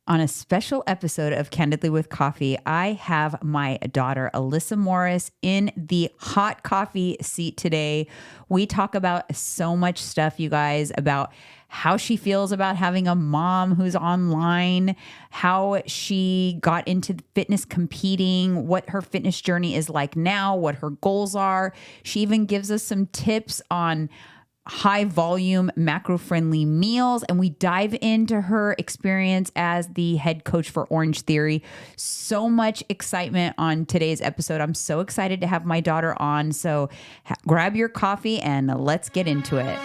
On a special episode of Candidly with Coffee, I have my daughter, Alyssa Morris, in the hot coffee seat today. We talk about so much stuff, you guys, about how she feels about having a mom who's online, how she got into fitness competing, what her fitness journey is like now, what her goals are. She even gives us some tips on high volume, macro friendly meals. And we dive into her experience as the head coach for Orange Theory. So much excitement on today's episode. I'm so excited to have my daughter on. So grab your coffee and let's get into it.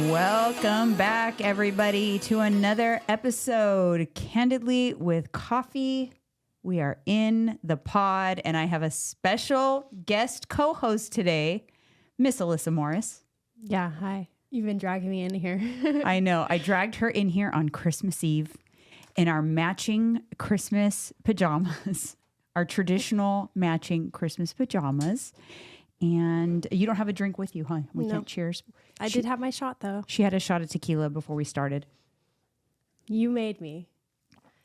Welcome back, everybody, to another episode, Candidly with Coffee. We are in the pod, and I have a special guest co-host today, Miss Alyssa Morris. Yeah, hi. You've been dragging me in here. I know. I dragged her in here on Christmas Eve in our matching Christmas pajamas, our traditional matching Christmas pajamas. And you don't have a drink with you, huh? We can't cheers. I did have my shot, though. She had a shot of tequila before we started. You made me.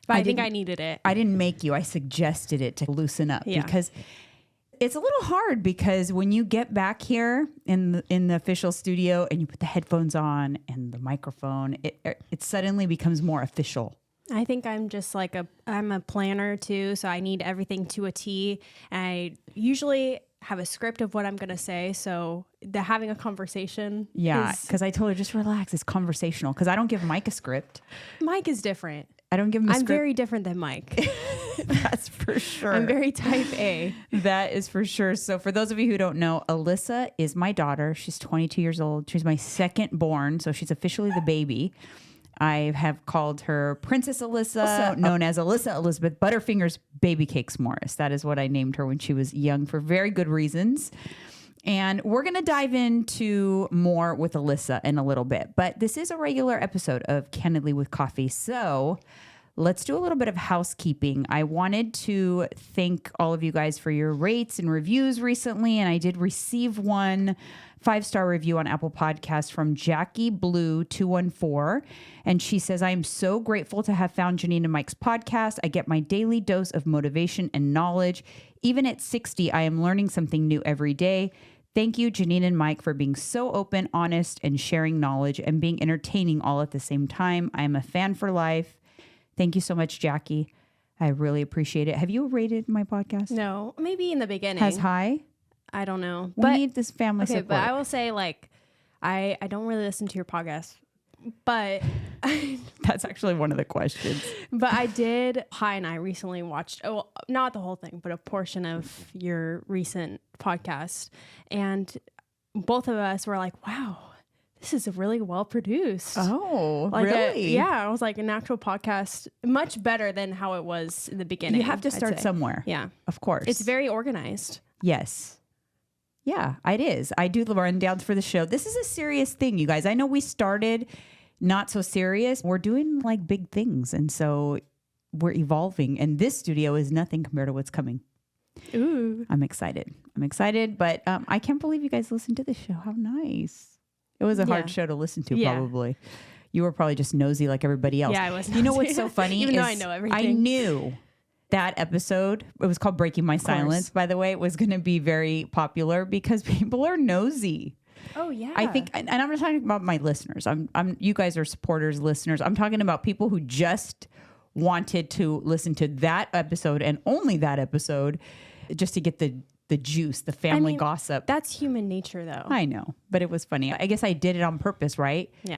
But I think I needed it. I didn't make you. I suggested it to loosen up because it's a little hard because when you get back here in the official studio and you put the headphones on and the microphone, it suddenly becomes more official. I think I'm just like I'm a planner too, so I need everything to a T. And I usually have a script of what I'm going to say. So having a conversation. Yeah, because I told her, just relax. It's conversational because I don't give Mike a script. Mike is different. I don't give him a script. I'm very different than Mike. That's for sure. I'm very type A. That is for sure. So for those of you who don't know, Alyssa is my daughter. She's 22 years old. She's my second born. So she's officially the baby. I have called her Princess Alyssa, known as Alyssa Elizabeth Butterfingers Baby Cakes Morris. That is what I named her when she was young for very good reasons. And we're going to dive into more with Alyssa in a little bit. But this is a regular episode of Candidly with Coffee. So let's do a little bit of housekeeping. I wanted to thank all of you guys for your rates and reviews recently. And I did receive one 5-star review on Apple Podcasts from Jackie Blue 214. And she says, I am so grateful to have found Janine and Mike's podcast. I get my daily dose of motivation and knowledge. Even at 60, I am learning something new every day. Thank you, Janine and Mike, for being so open, honest, and sharing knowledge and being entertaining all at the same time. I am a fan for life. Thank you so much, Jackie. I really appreciate it. Have you rated my podcast? No, maybe in the beginning. Has high? I don't know. We need this family support. But I will say, like, I don't really listen to your podcast, but that's actually one of the questions. But I did. Hi and I recently watched, not the whole thing, but a portion of your recent podcast, and both of us were like, "Wow, this is really well produced." Oh, like really? Yeah, I was like, an actual podcast, much better than how it was in the beginning. You have to start somewhere. Yeah, of course. It's very organized. Yes. Yeah, it is. I do the rundowns for the show. This is a serious thing, you guys. I know we started not so serious. We're doing like big things. And so we're evolving. And this studio is nothing compared to what's coming. Ooh. I'm excited. But I can't believe you guys listened to the show. How nice. It was a hard show to listen to, probably. You were probably just nosy like everybody else. Yeah, I was nosy. You know what's so funny? Even though I know everything. I knew that episode, it was called Breaking My Silence, by the way, it was going to be very popular because people are nosy. Oh, yeah. I think, and I'm not talking about my listeners. You guys are supporters, listeners. I'm talking about people who just wanted to listen to that episode and only that episode just to get the juice, the family gossip. That's human nature, though. I know, but it was funny. I guess I did it on purpose, right? Yeah.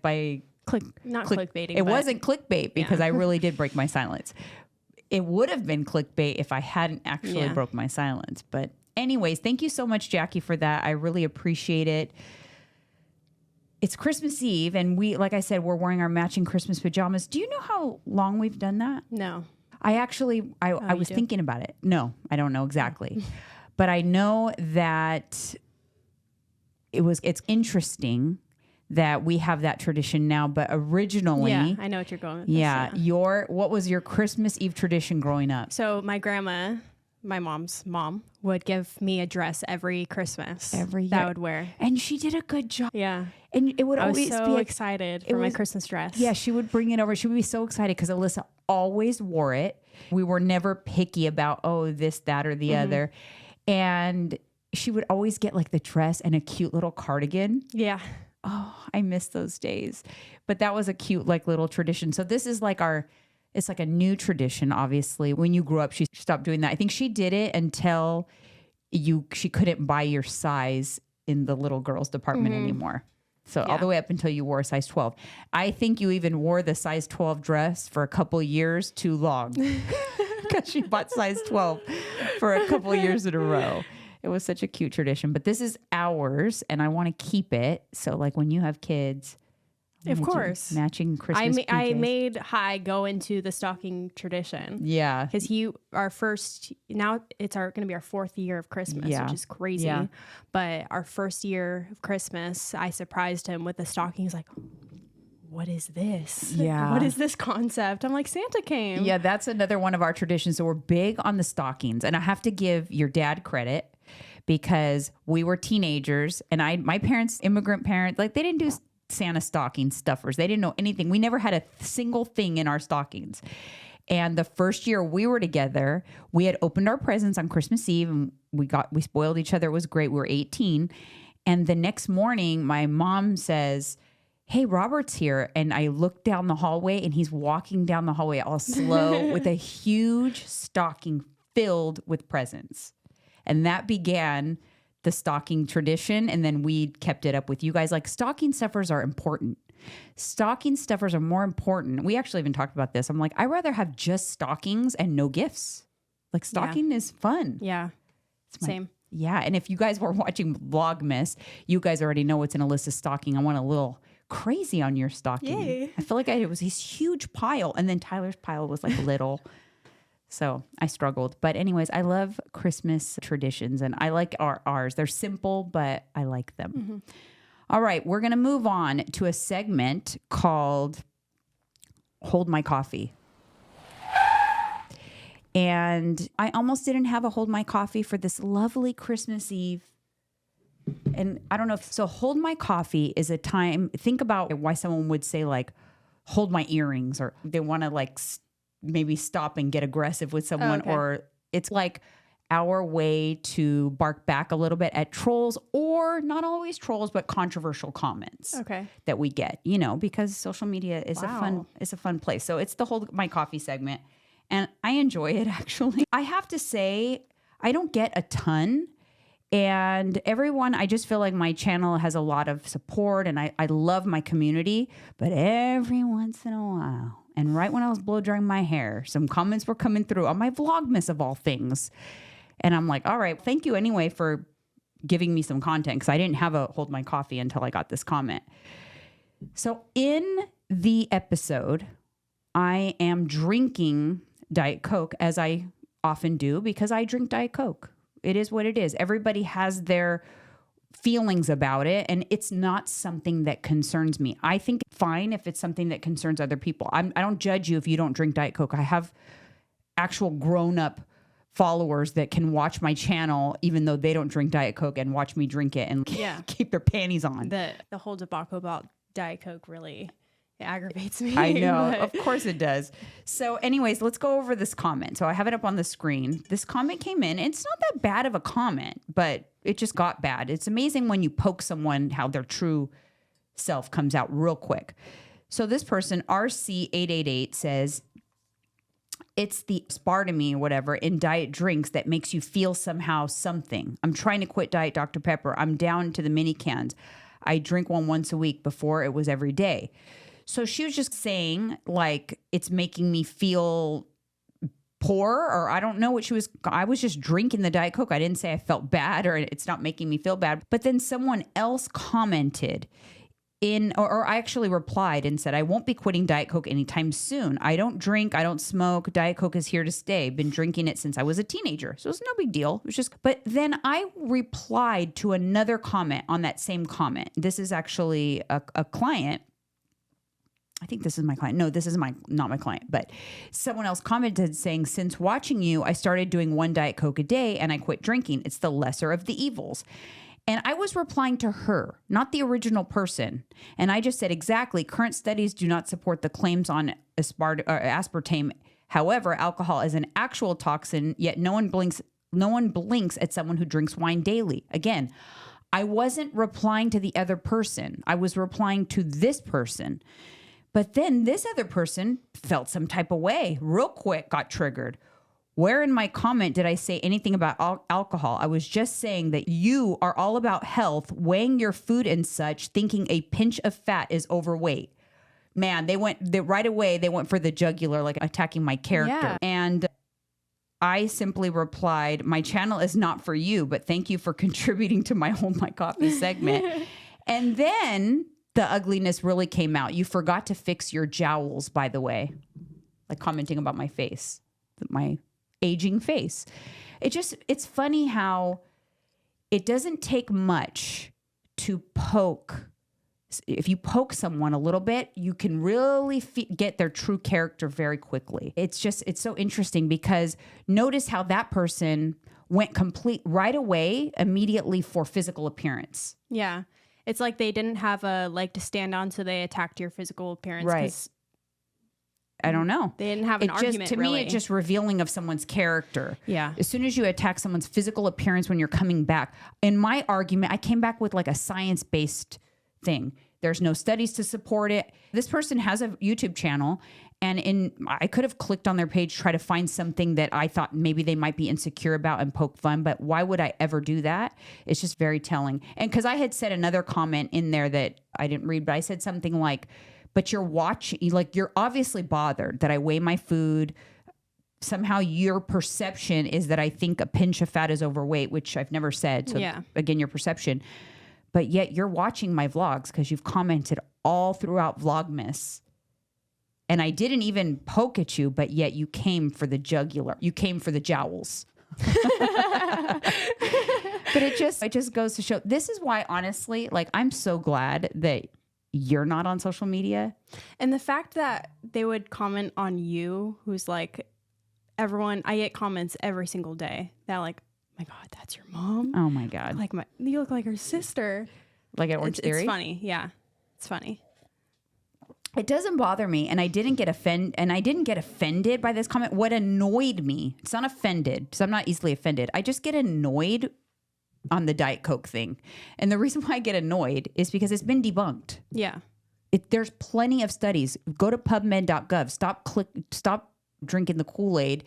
Not clickbaiting. It wasn't clickbait because I really did break my silence. It would have been clickbait if I hadn't actually broke my silence. But anyways, thank you so much, Jackie, for that. I really appreciate it. It's Christmas Eve, and like I said, we're wearing our matching Christmas pajamas. Do you know how long we've done that? No. I was thinking about it. No, I don't know exactly. But I know that it's interesting that we have that tradition now, but originally... Yeah, I know what you're going with. What was your Christmas Eve tradition growing up? So my grandma my mom's mom would give me a dress every Christmas Every that I year. would wear. And she did a good job. Yeah. And it would I was always so be excited for my Christmas dress. Yeah, she would bring it over. She would be so excited because Alyssa always wore it. We were never picky about, oh, this, that, or the other. And she would always get like the dress and a cute little cardigan. Yeah. Oh, I miss those days. But that was a cute like little tradition. So this is like it's like a new tradition, obviously. When you grew up, she stopped doing that. I think she did it until she couldn't buy your size in the little girls department anymore. So all the way up until you wore a size 12. I think you even wore the size 12 dress for a couple years too long because she bought size 12 for a couple years in a row. It was such a cute tradition, but this is ours and I want to keep it. So like when you have kids, Of course. matching Christmas I PJs. made Hi go into the stocking tradition. Yeah. Because it's going to be our 4th year of Christmas, Yeah. which is crazy. Yeah. But our first year of Christmas, I surprised him with the stocking. He's like, what is this? Yeah. What is this concept? I'm like, Santa came. Yeah, that's another one of our traditions. So we're big on the stockings. And I have to give your dad credit because we were teenagers and my parents, immigrant parents, like they didn't do Santa stocking stuffers. They didn't know anything. We never had a single thing in our stockings. And the first year we were together, we had opened our presents on Christmas Eve and we spoiled each other. It was great. We were 18. And the next morning, my mom says, hey, Robert's here. And I look down the hallway and he's walking down the hallway all slow with a huge stocking filled with presents. And that began the stocking tradition. And then we kept it up with you guys. Like stocking stuffers are important. Stocking stuffers are more important. We actually even talked about this. I'm like, I'd rather have just stockings and no gifts. Like stocking is fun. Yeah. Same. Yeah. And if you guys were watching Vlogmas, you guys already know what's in Alyssa's stocking. I went a little crazy on your stocking. Yay. I feel like it was this huge pile. And then Tyler's pile was like little. So I struggled. But anyways, I love Christmas traditions and I like ours. They're simple, but I like them. Mm-hmm. All right. We're going to move on to a segment called Hold My Coffee. And I almost didn't have a Hold My Coffee for this lovely Christmas Eve. And I don't know so Hold My Coffee is a time, think about why someone would say like, hold my earrings, or they want to like maybe stop and get aggressive with someone, or it's like our way to bark back a little bit at trolls, or not always trolls, but controversial comments that we get, because social media is a fun place. So it's the Hold My Coffee segment. And I enjoy it, actually. I have to say, I don't get a ton. And everyone, I just feel like my channel has a lot of support and I love my community. But every once in a while, and right when I was blow drying my hair, some comments were coming through on my Vlogmas of all things. And I'm like, all right, thank you anyway for giving me some content, because I didn't have a Hold My Coffee until I got this comment. So in the episode, I am drinking Diet Coke, as I often do, because I drink Diet Coke. It is what it is. Everybody has their feelings about it, and it's not something that concerns me. I think it's fine if it's something that concerns other people. I don't judge you if you don't drink Diet Coke. I have actual grown-up followers that can watch my channel even though they don't drink Diet Coke and watch me drink it and keep their panties on. The whole debacle about Diet Coke really aggravates me. I know. Of course it does. So anyways, let's go over this comment. So I have it up on the screen. This comment came in. It's not that bad of a comment, but it just got bad. It's amazing when you poke someone how their true self comes out real quick. So this person, RC888, says, it's the aspartame or whatever in diet drinks that makes you feel somehow something. I'm trying to quit Diet Dr. Pepper. I'm down to the mini cans. I drink one once a week. Before it was every day. So she was just saying, like, it's making me feel poor, or I don't know what she was. I was just drinking the Diet Coke. I didn't say I felt bad or it's not making me feel bad. But then someone else commented or I actually replied and said, I won't be quitting Diet Coke anytime soon. I don't drink. I don't smoke. Diet Coke is here to stay. Been drinking it since I was a teenager. So it's no big deal. It was just, but then I replied to another comment on that same comment. This is actually a client I think this is my client. No, this is not my client, but someone else commented saying, since watching you, I started doing 1 Diet Coke a day and I quit drinking. It's the lesser of the evils. And I was replying to her, not the original person. And I just said, exactly, current studies do not support the claims on aspartame. However, alcohol is an actual toxin, yet no one blinks at someone who drinks wine daily. Again, I wasn't replying to the other person. I was replying to this person. But then this other person felt some type of way, real quick, got triggered. Where in my comment did I say anything about alcohol? I was just saying that you are all about health, weighing your food and such, thinking a pinch of fat is overweight. Man, right away, they went for the jugular, like attacking my character. Yeah. And I simply replied, my channel is not for you, but thank you for contributing to my Hold My Coffee segment. And then the ugliness really came out. You forgot to fix your jowls, by the way, like commenting about my face, my aging face. It's funny how it doesn't take much to poke. If you poke someone a little bit, you can really get their true character very quickly. It's so interesting because notice how that person went right away, immediately for physical appearance. Yeah. It's like they didn't have a leg to stand on, so they attacked your physical appearance. Right. I don't know. They didn't have an argument, to me, it's just revealing of someone's character. Yeah. As soon as you attack someone's physical appearance when you're coming back, in my argument, I came back with like a science-based thing. There's no studies to support it. This person has a YouTube channel, and I could have clicked on their page, try to find something that I thought maybe they might be insecure about and poke fun, but why would I ever do that? It's just very telling. And because I had said another comment in there that I didn't read, but I said something like, but you're obviously bothered that I weigh my food. Somehow your perception is that I think a pinch of fat is overweight, which I've never said. So again, your perception. But yet you're watching my vlogs because you've commented all throughout Vlogmas. And I didn't even poke at you, but yet you came for the jugular. You came for the jowls. But it just goes to show, this is why, honestly, like, I'm so glad that you're not on social media. And the fact that they would comment on you, who's like, I get comments every single day that like, my God, that's your mom. Oh my God. Like you look like her sister. Like at Orange Theory? It's funny. Yeah. It's funny. It doesn't bother me. And I didn't get offended by this comment. What annoyed me, it's not offended, because I'm not easily offended. I just get annoyed on the Diet Coke thing. And the reason why I get annoyed is because it's been debunked. Yeah. There's plenty of studies. Go to pubmed.gov. Stop drinking the Kool-Aid.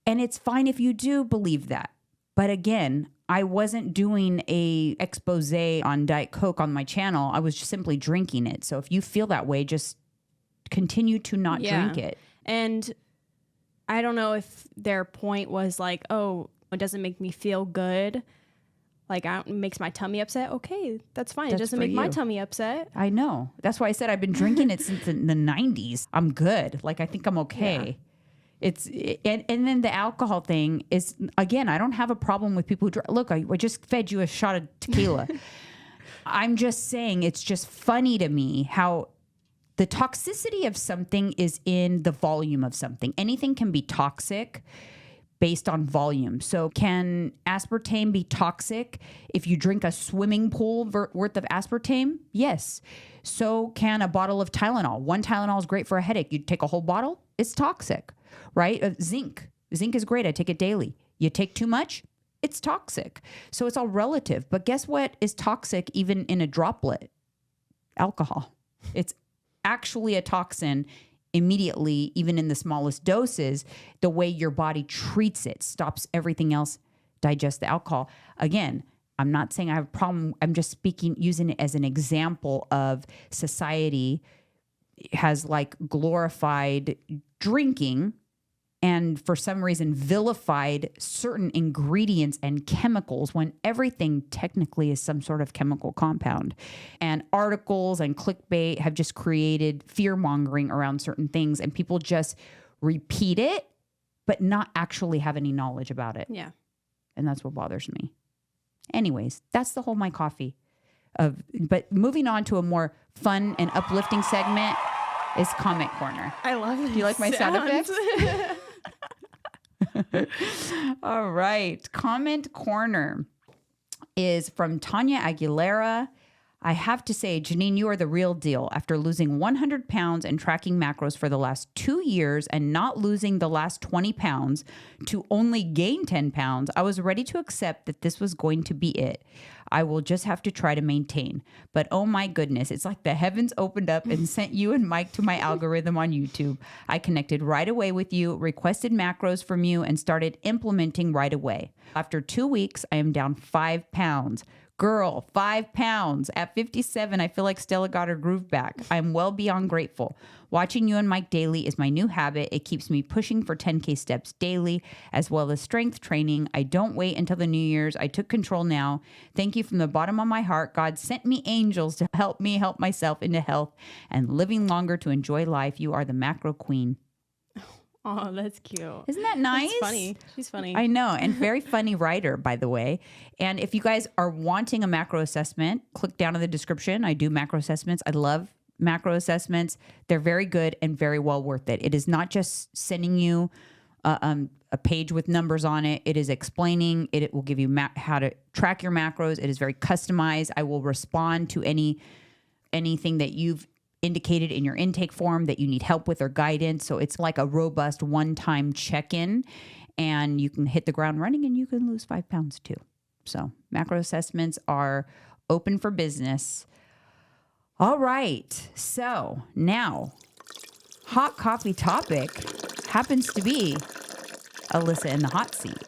And it's fine if you do believe that. But again, I wasn't doing a expose on Diet Coke on my channel. I was just simply drinking it. So if you feel that way, just continue to not drink it. And I don't know if their point was like, oh, it doesn't make me feel good. Like, it makes my tummy upset. Okay, that's fine. It doesn't make my tummy upset. I know. That's why I said I've been drinking it since the 90s. I'm good. Like, I think I'm okay. Yeah. And then the alcohol thing is, again, I don't have a problem with people who drink. Look, I just fed you a shot of tequila. I'm just saying, it's just funny to me how the toxicity of something is in the volume of something. Anything can be toxic based on volume. So can aspartame be toxic if you drink a swimming pool worth of aspartame? Yes. So can a bottle of Tylenol. One Tylenol is great for a headache. You take a whole bottle, it's toxic, right? Zinc is great. I take it daily. You take too much, it's toxic. So it's all relative. But guess what is toxic even in a droplet? Alcohol. It's actually a toxin immediately, even in the smallest doses. The way your body treats it stops everything else digest the alcohol. Again, I'm not saying I have a problem. I'm just using it as an example of society has like glorified drinking and for some reason vilified certain ingredients and chemicals when everything technically is some sort of chemical compound. And articles and clickbait have just created fear-mongering around certain things, and people just repeat it, but not actually have any knowledge about it. Yeah. And that's what bothers me. Anyways, that's the Hold My Coffee. But moving on to a more fun and uplifting segment is Comment Corner. I love it. Do you like my sound effects? All right. Comment Corner is from Tanya Aguilera. I have to say, Janine, you are the real deal. After losing 100 pounds and tracking macros for the last 2 years and not losing the last 20 pounds to only gain 10 pounds, I was ready to accept that this was going to be it. I will just have to try to maintain. But oh my goodness, it's like the heavens opened up and sent you and Mike to my algorithm on YouTube. I connected right away with you, requested macros from you, and started implementing right away. After 2 weeks, I am down 5 pounds. Girl, 5 pounds. At 57, I feel like Stella got her groove back. I'm well beyond grateful. Watching you and Mike daily is my new habit. It keeps me pushing for 10K steps daily, as well as strength training. I don't wait until the New Year's. I took control now. Thank you from the bottom of my heart. God sent me angels to help me help myself into health and living longer to enjoy life. You are the macro queen. Oh, that's cute. Isn't that nice? That's funny. She's funny. I know. And very funny writer, by the way. And if you guys are wanting a macro assessment, click down in the description. I do macro assessments. I love macro assessments. They're very good and very well worth it. It is not just sending you a page with numbers on it. It is explaining. It will give you how to track your macros. It is very customized. I will respond to anything that you've indicated in your intake form that you need help with or guidance. So it's like a robust one-time check-in, and you can hit the ground running and you can lose 5 pounds too. So macro assessments are open for business. All right. So now hot coffee topic happens to be Alyssa in the hot seat.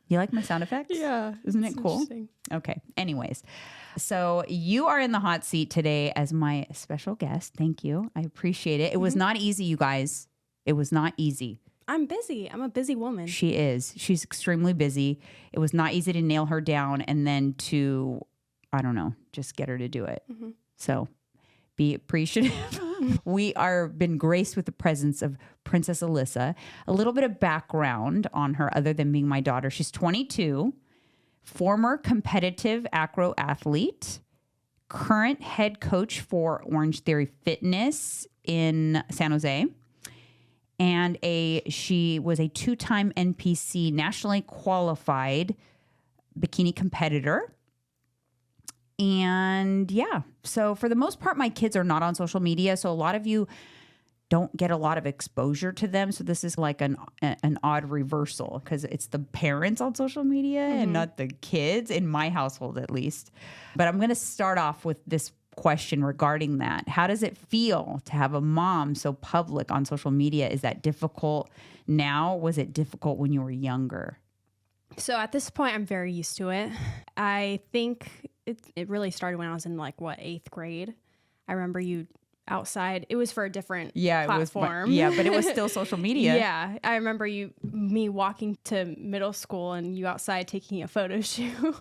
You like my sound effects? Yeah. Isn't it cool? Okay. Anyways. So you are in the hot seat today as my special guest. Thank you. I appreciate it. It was not easy, you guys. It was not easy. I'm busy. I'm a busy woman. She is. She's extremely busy. It was not easy to nail her down and then to, I don't know, just get her to do it. Mm-hmm. So be appreciative. We are been graced with the presence of Princess Alyssa. A little bit of background on her other than being my daughter. She's 22. Former competitive acro athlete, current head coach for Orange Theory Fitness in San Jose, and she was a 2-time NPC nationally qualified bikini competitor. And yeah, so for the most part, my kids are not on social media. So a lot of you don't get a lot of exposure to them. So this is like an odd reversal because it's the parents on social media and not the kids, in my household at least. But I'm going to start off with this question regarding that. How does it feel to have a mom so public on social media? Is that difficult now? Was it difficult when you were younger? So at this point, I'm very used to it. I think it really started when I was in 8th grade. I remember you outside. It was for a different platform. But it was still social media. Yeah. I remember me walking to middle school and you outside taking a photo shoot.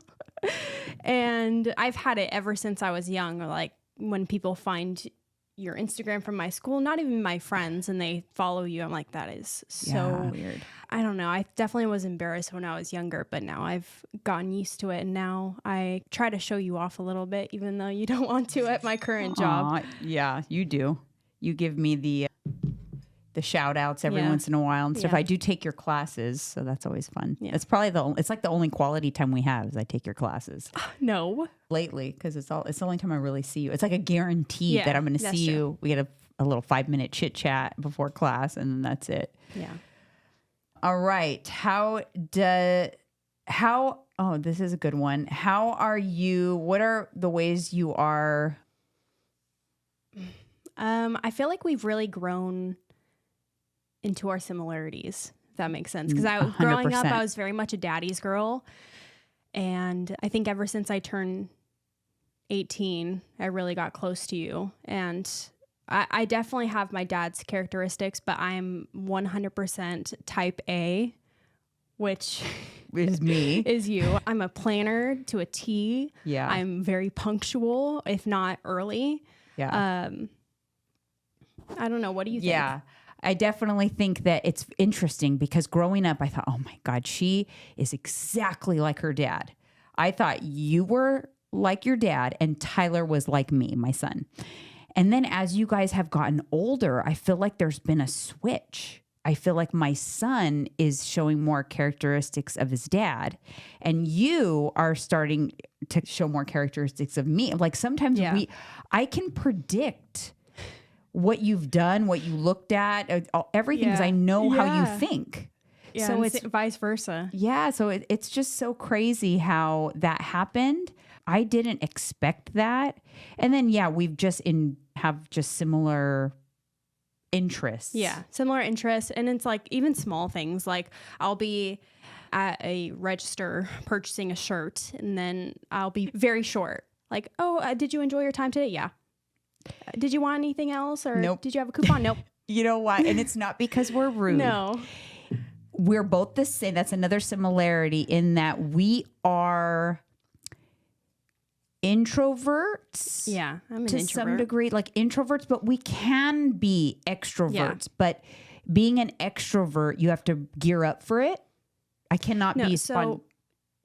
And I've had it ever since I was young. Like when people find your Instagram from my school, not even my friends, and they follow you, I'm like, that is so weird. I don't know. I definitely was embarrassed when I was younger, but now I've gotten used to it. And now I try to show you off a little bit, even though you don't want to at my current job. Yeah, you do. You give me the shout outs every once in a while and stuff. I do take your classes, so that's always fun. Yeah. It's probably it's like the only quality time we have is I take your classes. No. Lately, because it's the only time I really see you. It's like a guarantee that I'm going to see you. We get a little 5-minute chit chat before class, and then that's it. Yeah. All right. This is a good one. How are you? What are the ways you are? I feel like we've really grown into our similarities, if that makes sense. Because growing up, I was very much a daddy's girl. And I think ever since I turned 18, I really got close to you. And I definitely have my dad's characteristics, but I'm 100% type A, which is me. Is you. I'm a planner to a T. Yeah. I'm very punctual, if not early. Yeah. I don't know. What do you think? Yeah. I definitely think that it's interesting because growing up, I thought, oh my God, she is exactly like her dad. I thought you were like your dad and Tyler was like me, my son. And then as you guys have gotten older, I feel like there's been a switch. I feel like my son is showing more characteristics of his dad, and you are starting to show more characteristics of me. Like sometimes I can predict what you've done, what you looked at, everything, because I know how you think. Yeah, so it's vice versa. Yeah. So it's just so crazy how that happened. I didn't expect that. And then, we've just have just similar interests. Yeah, similar interests. And it's like even small things, like I'll be at a register purchasing a shirt and then I'll be very short. Like, did you enjoy your time today? Yeah. Did you want anything else? Or Nope. Did you have a coupon? Nope. You know why? And it's not because we're rude. No. We're both the same. That's another similarity in that we are introverts. Yeah, I'm an to introvert. some degree, like introverts, but we can be extroverts. But being an extrovert, you have to gear up for it. I cannot be so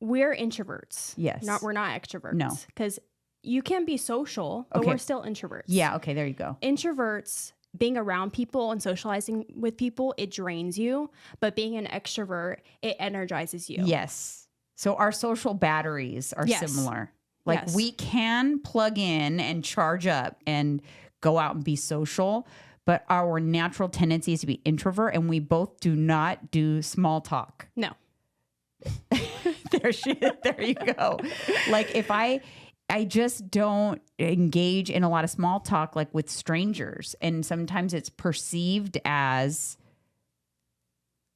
we're introverts. Yes. We're not extroverts. No. Because you can be social, but we're still introverts. Yeah, okay, there you go. Introverts, being around people and socializing with people, it drains you. But being an extrovert, it energizes you. Yes. So our social batteries are similar. Like we can plug in and charge up and go out and be social, but our natural tendency is to be introvert, and we both do not do small talk. No. There you go. Like if I just don't engage in a lot of small talk, like with strangers, and sometimes it's perceived as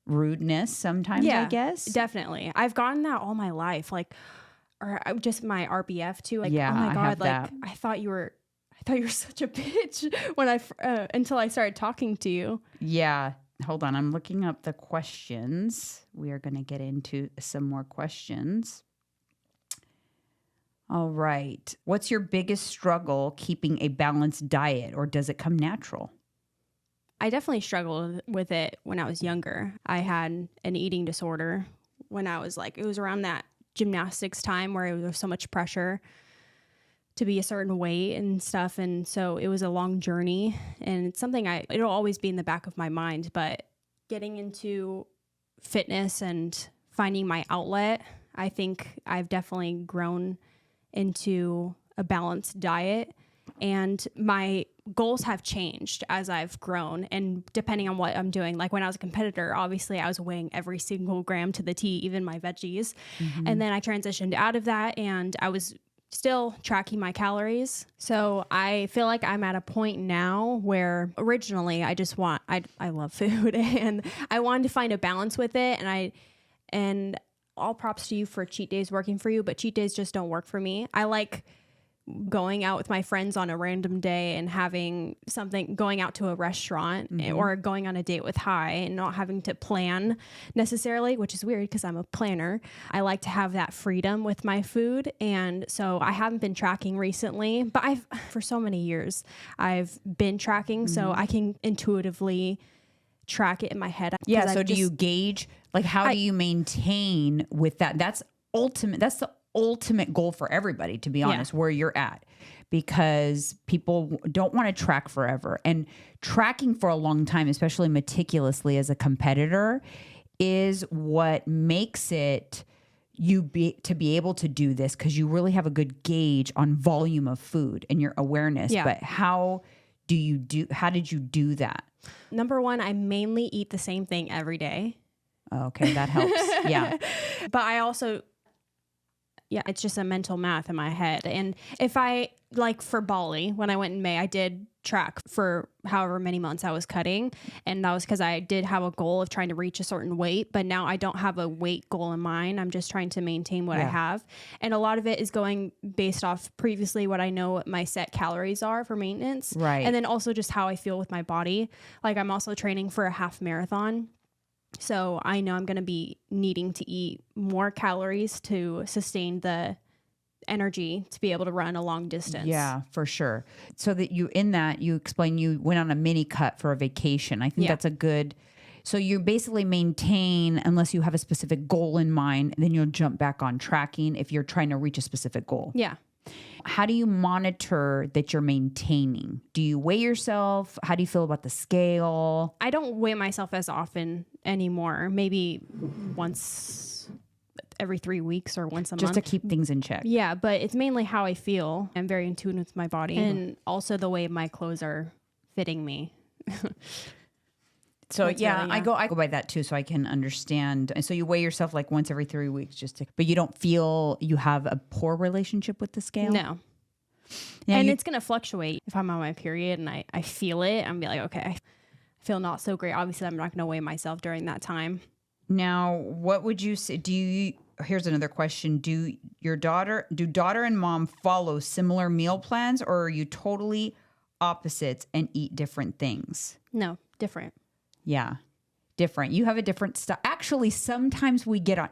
rudeness sometimes, I guess. Definitely. I've gotten that all my life. Like, or just my RBF too. Like, Yeah, oh my I God, have like that. I thought you were such a bitch when until I started talking to you. Yeah. Hold on. I'm looking up the questions. We are going to get into some more questions. All right. What's your biggest struggle keeping a balanced diet, or does it come natural? I definitely struggled with it when I was younger. I had an eating disorder when I was it was around that gymnastics time where there was so much pressure to be a certain weight and stuff. And so it was a long journey, and it's something it'll always be in the back of my mind, but getting into fitness and finding my outlet, I think I've definitely grown into a balanced diet, and my goals have changed as I've grown, and depending on what I'm doing. Like when I was a competitor, obviously I was weighing every single gram to the T, even my veggies. Mm-hmm. And then I transitioned out of that, and I was still tracking my calories. So I feel like I'm at a point now where originally I love food and I wanted to find a balance with it. And all props to you for cheat days working for you, but cheat days just don't work for me. I like going out with my friends on a random day and having something, going out to a restaurant or going on a date with Hi and not having to plan necessarily, which is weird because I'm a planner. I like to have that freedom with my food. And so I haven't been tracking recently, but for so many years, I've been tracking so I can intuitively track it in my head. Yeah. So do you gauge, like, how do you maintain with that? That's the ultimate goal for everybody, to be honest, where you're at, because people don't want to track forever, and tracking for a long time, especially meticulously as a competitor, is what makes it to be able to do this, because you really have a good gauge on volume of food and your awareness. But how did you do that? Number one, I mainly eat the same thing every day. Okay, that helps. Yeah. But I also, it's just a mental math in my head. And if I, like for Bali, when I went in May, I did track for however many months I was cutting. And that was because I did have a goal of trying to reach a certain weight. But now I don't have a weight goal in mind. I'm just trying to maintain what I have. And a lot of it is going based off previously what I know what my set calories are for maintenance. Right. And then also just how I feel with my body. Like I'm also training for a half marathon. So I know I'm going to be needing to eat more calories to sustain the energy to be able to run a long distance. Yeah, for sure. So that you explain you went on a mini cut for a vacation. I think that's a good, So you basically maintain unless you have a specific goal in mind, and then you'll jump back on tracking if you're trying to reach a specific goal. Yeah. How do you monitor that you're maintaining? Do you weigh yourself? How do you feel about the scale? I don't weigh myself as often anymore. Maybe once every 3 weeks or once a month. Just to keep things in check. Yeah, but it's mainly how I feel. I'm very in tune with my body and also the way my clothes are fitting me. So yeah, I go by that too, so I can understand. And so you weigh yourself like once every 3 weeks, but you don't feel you have a poor relationship with the scale. No, and it's gonna fluctuate if I'm on my period and I feel it. I'm be like, okay, I feel not so great. Obviously, I'm not gonna weigh myself during that time. Now, what would you say? Here's another question: Do daughter and mom follow similar meal plans, or are you totally opposites and eat different things? No, different. Yeah, different. You have a different style. Actually, sometimes we get on.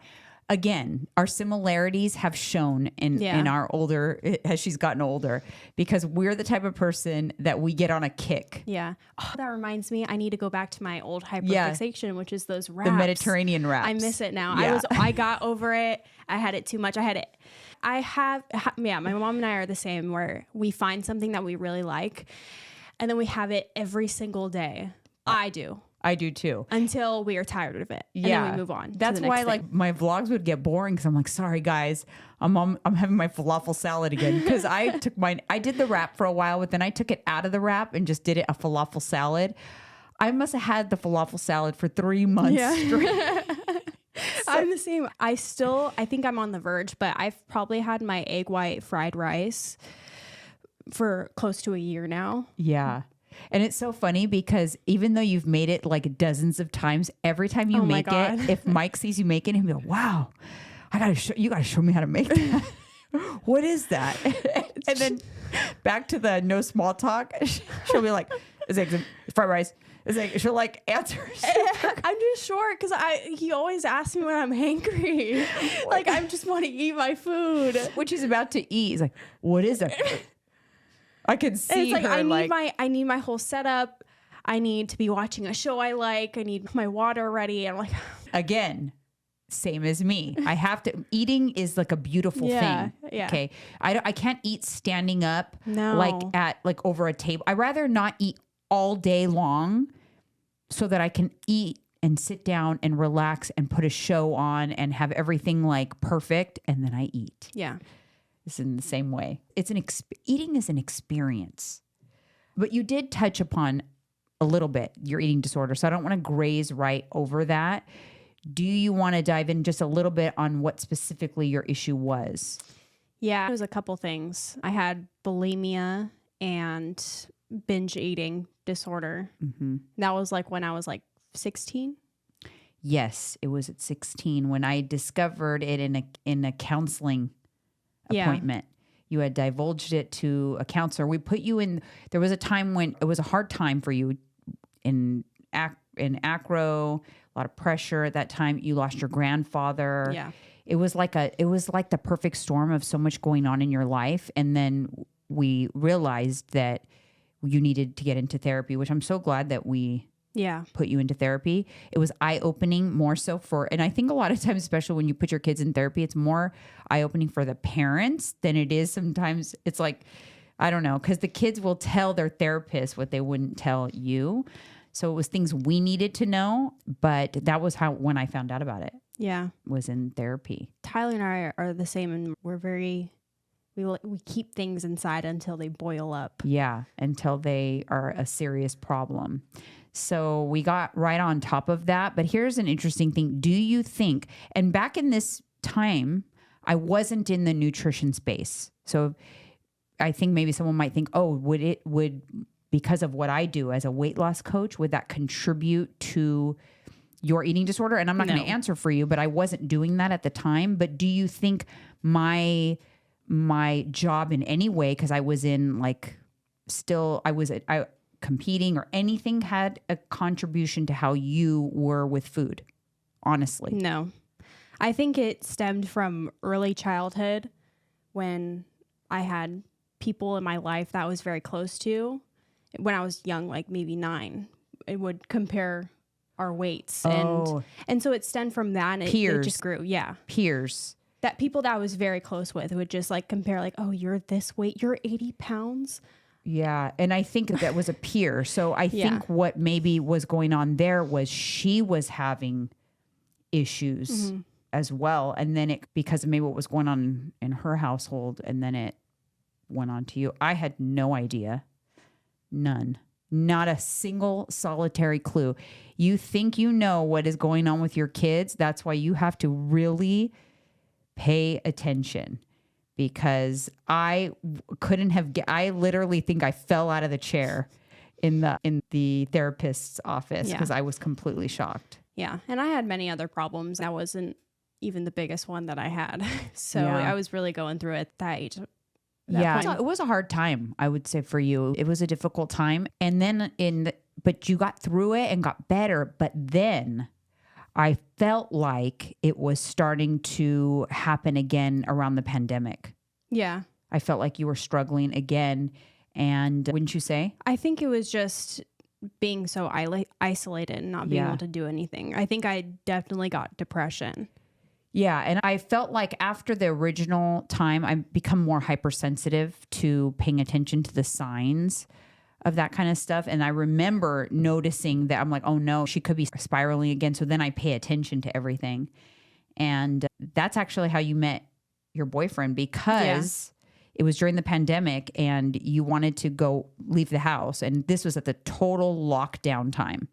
Again, our similarities have shown in our older, as she's gotten older, because we're the type of person that we get on a kick. Yeah. Oh, that reminds me, I need to go back to my old hyperfixation, which is those wraps. The Mediterranean wraps. I miss it now. Yeah. I got over it. I had it too much. My mom and I are the same, where we find something that we really like and then we have it every single day. I do too. Until we are tired of it. And then we move on. That's why like my vlogs would get boring because I'm like, sorry guys, I'm having my falafel salad again. Because I did the wrap for a while, but then I took it out of the wrap and just did it a falafel salad. I must have had the falafel salad for 3 months straight. I'm the same. I think I'm on the verge, but I've probably had my egg white fried rice for close to a year now. Yeah. And it's so funny because even though you've made it like dozens of times, every time you make it, if Mike sees you make it, he'll be like, wow, you gotta show me how to make that. What is that? And then back to the no small talk. She'll be like, it's like fried rice. It's like, she'll like answer. I'm just short because he always asks me when I'm hangry. Like I just want to eat my food. Which he's about to eat. He's like, what is it? I can see it's like, her I need my whole setup. I need to be watching a show I like. I need my water ready. I'm like, again, same as me. I have to. Eating is like a beautiful thing. Yeah. Okay. I can't eat standing up. No. Like over a table. I rather not eat all day long so that I can eat and sit down and relax and put a show on and have everything like perfect, and then I eat. Yeah. It's in the same way. Eating is an experience. But you did touch upon a little bit your eating disorder, so I don't want to graze right over that. Do you want to dive in just a little bit on what specifically your issue was? Yeah, it was a couple things. I had bulimia and binge eating disorder. Mm-hmm. That was like when I was like 16. Yes, it was at 16 when I discovered it in a counseling appointment. You had divulged it to a counselor. We put you in. There was a time when it was a hard time for you in acro. A lot of pressure at that time. You lost your grandfather. Yeah, it was like the perfect storm of so much going on in your life. And then we realized that you needed to get into therapy, which I'm so glad that we put you into therapy. It was eye-opening more so and I think a lot of times, especially when you put your kids in therapy, it's more eye-opening for the parents than it is sometimes. It's like, I don't know, because the kids will tell their therapist what they wouldn't tell you. So it was things we needed to know, but that was when I found out about it. Yeah. Was in therapy. Tyler and I are the same, and we keep things inside until they boil up. Yeah, until they are a serious problem. So we got right on top of that. But here's an interesting thing. Do you think, and back in this time, I wasn't in the nutrition space. So I think maybe someone might think, oh, would because of what I do as a weight loss coach, would that contribute to your eating disorder? And I'm not going to answer for you, but I wasn't doing that at the time. But do you think my job in any way, because I was in I competing or anything, had a contribution to how you were with food? Honestly. No. I think it stemmed from early childhood when I had people in my life that I was very close to. When I was young, like maybe 9, it would compare our weights. Oh. And so it stemmed from that, and it just grew. Yeah. Peers. That people that I was very close with would just like compare, like, oh, you're this weight, you're 80 pounds. Yeah. And I think that was a peer. So I think what maybe was going on there was she was having issues as well. And then because of maybe what was going on in her household, and then it went on to you. I had no idea. None. Not a single solitary clue. You think you know what is going on with your kids. That's why you have to really pay attention, because I literally think I fell out of the chair in the therapist's office because I was completely shocked. Yeah. And I had many other problems. That wasn't even the biggest one that I had. So I was really going through it at that age. It was a hard time, I would say, for you. It was a difficult time. And then but you got through it and got better. But then I felt like it was starting to happen again around the pandemic. Yeah. I felt like you were struggling again. And wouldn't you say? I think it was just being so isolated and not being able to do anything. I think I definitely got depression. Yeah. And I felt like after the original time, I've become more hypersensitive to paying attention to the signs of that kind of stuff. And I remember noticing that I'm like, oh no, she could be spiraling again. So then I pay attention to everything. And that's actually how you met your boyfriend, because it was during the pandemic and you wanted to leave the house. And this was at the total lockdown time.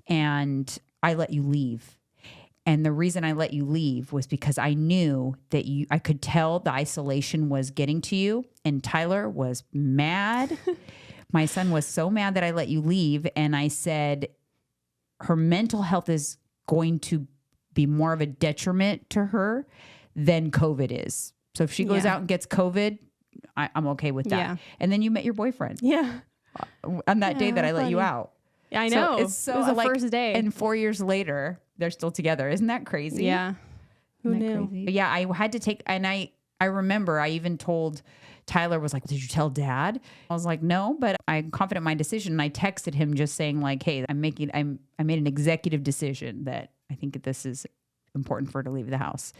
And I let you leave. And the reason I let you leave was because I knew that I could tell the isolation was getting to you, and Tyler was mad. My son was so mad that I let you leave. And I said, her mental health is going to be more of a detriment to her than COVID is. So if she goes out and gets COVID, I'm okay with that. Yeah. And then you met your boyfriend. Yeah. On that day that I let you out. Yeah, I know. So it's it was the first day. And 4 years later, they're still together. Isn't that crazy? Yeah. Who knew? Crazy? Yeah, I had to take, and I remember I even told Tyler, was like, did you tell Dad? I was like, no, but I'm confident in my decision. And I texted him just saying like, hey, I made an executive decision that I think this is important for her to leave the house.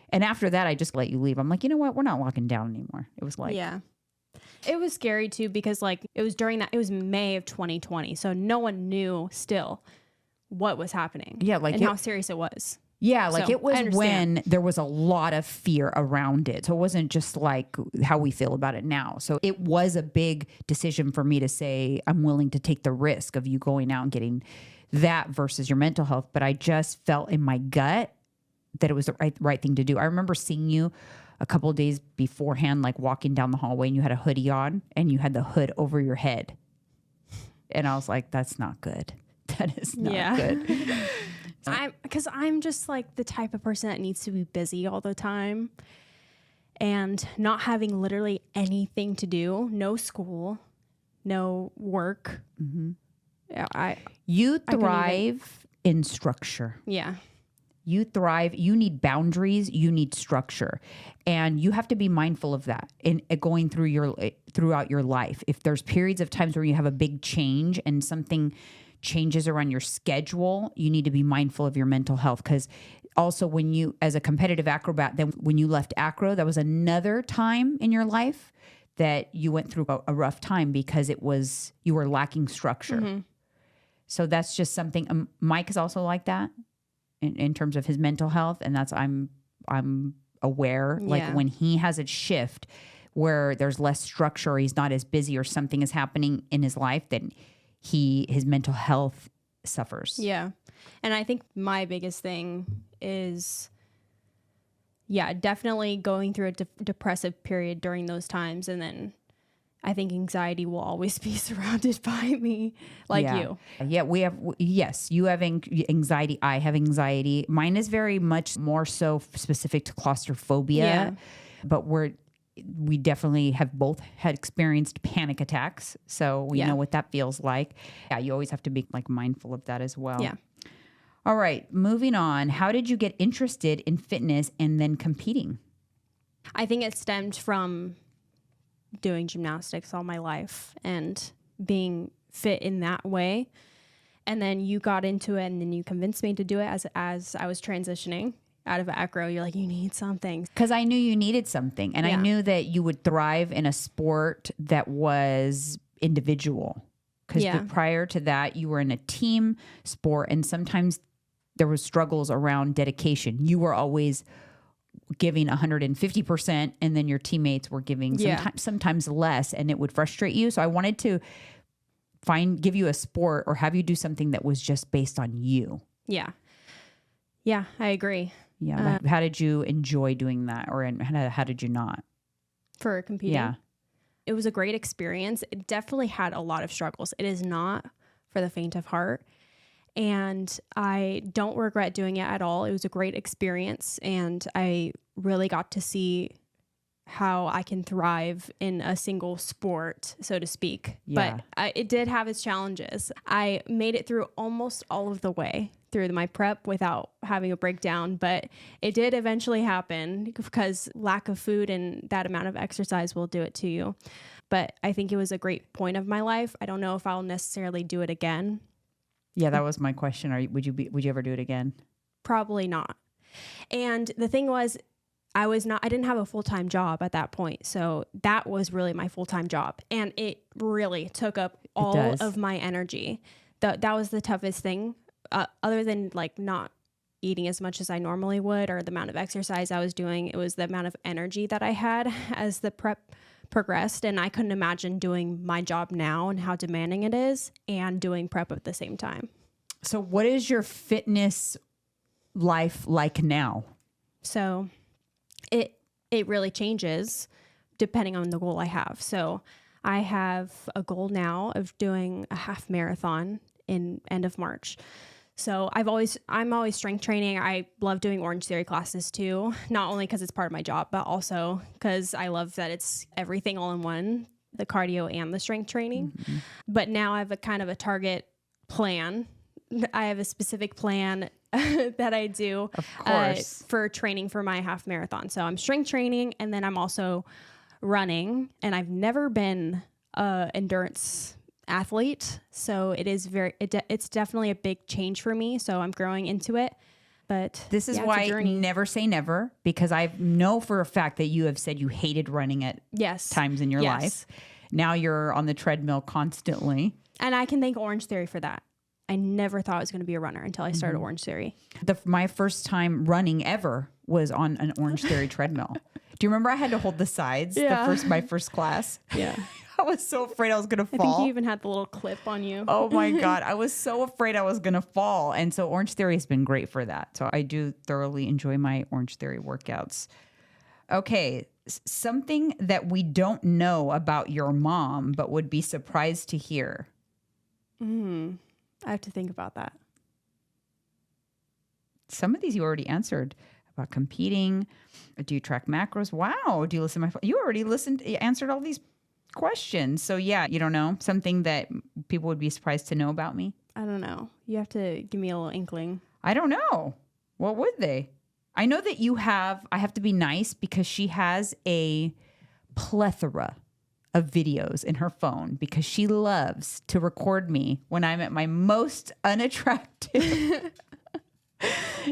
And after that, I just let you leave. I'm like, you know what? We're not locking down anymore. It was like, yeah. It was scary too, because like it was May of 2020. So no one knew still what was happening. Yeah. Like and how serious it was. Yeah. Like it was when there was a lot of fear around it. So it wasn't just like how we feel about it now. So it was a big decision for me to say, I'm willing to take the risk of you going out and getting that versus your mental health. But I just felt in my gut that it was the right thing to do. I remember seeing you a couple of days beforehand, like walking down the hallway, and you had a hoodie on and you had the hood over your head. And I was like, that's not good. That is not good. Because I'm just like the type of person that needs to be busy all the time and not having literally anything to do. No school, no work. Mm-hmm. You thrive in structure. Yeah. You thrive. You need boundaries. You need structure, and you have to be mindful of that in going throughout your life. If there's periods of times where you have a big change and something changes around your schedule, you need to be mindful of your mental health. Because also, when you, as a competitive acrobat, then when you left acro, that was another time in your life that you went through a rough time because you were lacking structure. Mm-hmm. So that's just something. Mike is also like that. In terms of his mental health, and that's I'm aware. Like when he has a shift where there's less structure, or he's not as busy, or something is happening in his life, then his mental health suffers. Yeah, and I think my biggest thing is, definitely going through a depressive period during those times, and then I think anxiety will always be surrounded by me, you. Yeah, you have anxiety. I have anxiety. Mine is very much more so specific to claustrophobia, but we definitely have both had experienced panic attacks. So we know what that feels like. Yeah, you always have to be like mindful of that as well. Yeah. All right, moving on. How did you get interested in fitness and then competing? I think it stemmed from doing gymnastics all my life and being fit in that way. And then you got into it, and then you convinced me to do it as I was transitioning out of acro. You're like, you need something. Because I knew you needed something. And I knew that you would thrive in a sport that was individual. Because prior to that, you were in a team sport. And sometimes there was struggles around dedication. You were always giving 150%. And then your teammates were giving sometimes less. And it would frustrate you. So I wanted to give you a sport or have you do something that was just based on you. Yeah. Yeah, I agree. Yeah. How did you enjoy doing that? Or how did you not? For competing? Yeah. It was a great experience. It definitely had a lot of struggles. It is not for the faint of heart. And I don't regret doing it at all. It was a great experience. And I really got to see how I can thrive in a single sport, so to speak. Yeah. But it did have its challenges. I made it through almost all of the way through my prep without having a breakdown, but it did eventually happen because lack of food and that amount of exercise will do it to you. But I think it was a great point of my life. I don't know if I'll necessarily do it again. Yeah, that was my question. Would you ever do it again? Probably not. And the thing was, I didn't have a full-time job at that point. So that was really my full-time job. And it really took up all of my energy. That was the toughest thing, other than like not eating as much as I normally would or the amount of exercise I was doing. It was the amount of energy that I had as the prep progressed. And I couldn't imagine doing my job now and how demanding it is and doing prep at the same time. So what is your fitness life like now? So it really changes depending on the goal I have. So I have a goal now of doing a half marathon in end of March. So I'm always strength training. I love doing Orange Theory classes too, not only because it's part of my job, but also because I love that it's everything all in one, the cardio and the strength training. Mm-hmm. But now I have a kind of a target plan. I have a specific plan that I do for training for my half marathon. So I'm strength training and then I'm also running, and I've never been an endurance athlete. So it is it's definitely a big change for me. So I'm growing into it. But this is why never say never, because I know for a fact that you have said you hated running at times in your life. Now you're on the treadmill constantly. And I can thank Orange Theory for that. I never thought I was going to be a runner until I started Orange Theory. My first time running ever was on an Orange Theory treadmill. Do you remember I had to hold the sides my first class? Yeah. I was so afraid I was going to fall. I think you even had the little clip on you. Oh my God. I was so afraid I was going to fall. And so Orange Theory has been great for that. So I do thoroughly enjoy my Orange Theory workouts. Okay. Something that we don't know about your mom, but would be surprised to hear. I have to think about that. Some of these you already answered. About competing. Do you track macros? Wow. Do you listen to you already answered all these questions. So yeah, you don't know. Something that people would be surprised to know about me? I don't know. You have to give me a little inkling. I don't know. What would they? I know that I have to be nice because she has a plethora of videos in her phone because she loves to record me when I'm at my most unattractive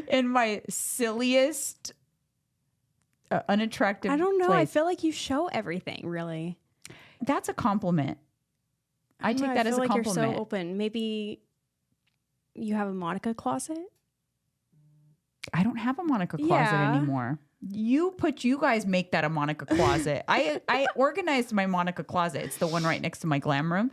in my silliest unattractive I don't know. place. I feel like you show everything, really. That's a compliment. I take that as a compliment. You're so open. Maybe you have a Monica closet? I don't have a Monica closet anymore. You guys make that a Monica closet. I organized my Monica closet. It's the one right next to my glam room.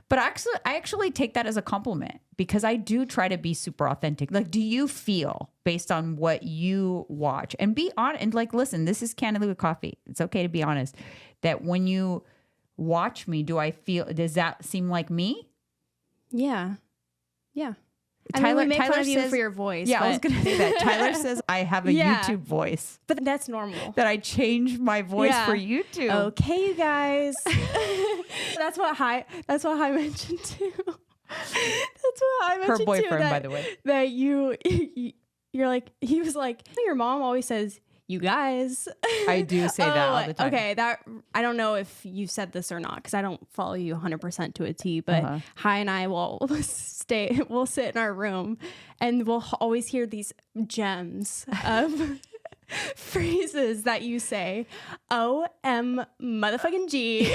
But I actually take that as a compliment because I do try to be super authentic. Like, do you feel based on what you watch and be honest and like, listen, this is Candidly with Coffee. It's okay to be honest that when you watch me, does that seem like me? Yeah. Yeah. We make fun of you for your voice. Yeah, I was going to say that. Tyler says I have a YouTube voice. But that's normal. That I changed my voice for YouTube. Okay, you guys. That's what Hi mentioned too. That's what I mentioned her boyfriend, too, by the way. That you're like, he was like, your mom always says you guys. I do say that all the time. Okay, I don't know if you said this or not because I don't follow you 100% to a T, but Hi and I will we'll sit in our room and we'll always hear these gems of phrases that you say. O-M motherfucking G.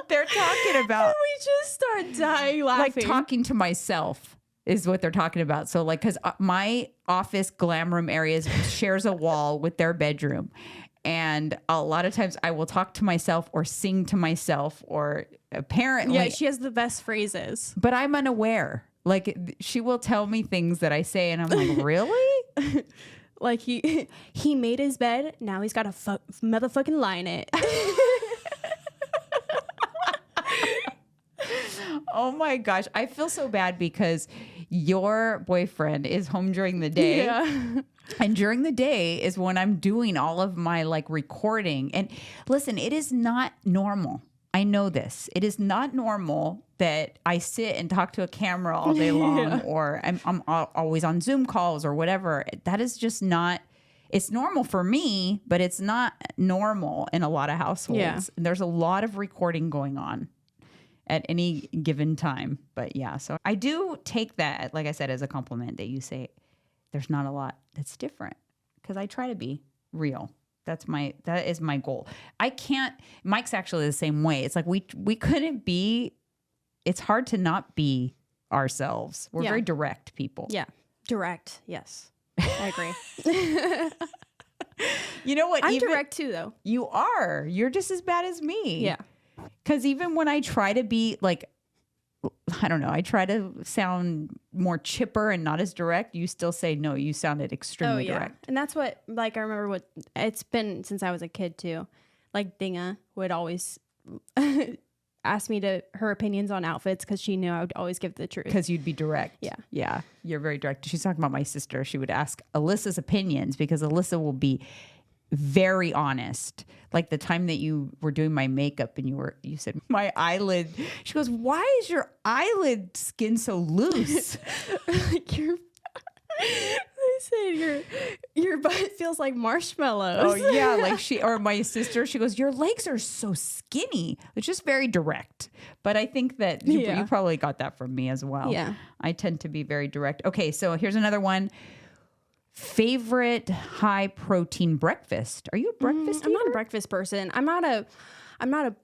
They're talking about. And we just start dying laughing. Like talking to myself is what they're talking about. So like, because my office glam room areas shares a wall with their bedroom. And a lot of times I will talk to myself or sing to myself or apparently. Yeah, she has the best phrases. But I'm unaware. Like she will tell me things that I say and I'm like, really? Like he made his bed. Now he's got to motherfucking lie in it. Oh my gosh. I feel so bad because your boyfriend is home during the day. Yeah. And during the day is when I'm doing all of my like recording. And listen, it is not normal. I know this. It is not normal that I sit and talk to a camera all day long or I'm always on Zoom calls or whatever. That is just not, it's normal for me, but it's not normal in a lot of households. Yeah. There's a lot of recording going on at any given time. But yeah, so I do take that, like I said, as a compliment that you say there's not a lot that's different because I try to be real. That is my goal. I can't, Mike's actually the same way. It's like we couldn't be, it's hard to not be ourselves. We're very direct people. Yeah. Direct. Yes. I agree. You know what? I'm direct too though. You are. You're just as bad as me. Yeah. Because even when I try to be like, I don't know, I try to sound more chipper and not as direct, you still say, no, you sounded extremely direct. And that's what, like, I remember what it's been since I was a kid too. Like Dinga would always ask me her opinions on outfits because she knew I would always give the truth. Because you'd be direct. Yeah. Yeah. You're very direct. She's talking about my sister. She would ask Alyssa's opinions because Alyssa will be very honest. Like the time that you were doing my makeup and you said my eyelid, she goes, why is your eyelid skin so loose? Like they said your butt feels like marshmallows. Oh yeah. Like or my sister, she goes, your legs are so skinny. It's just very direct. But I think that you probably got that from me as well. Yeah. I tend to be very direct. Okay. So here's another one. Favorite high protein breakfast? Are you a breakfast eater? I'm not a breakfast person. I'm not a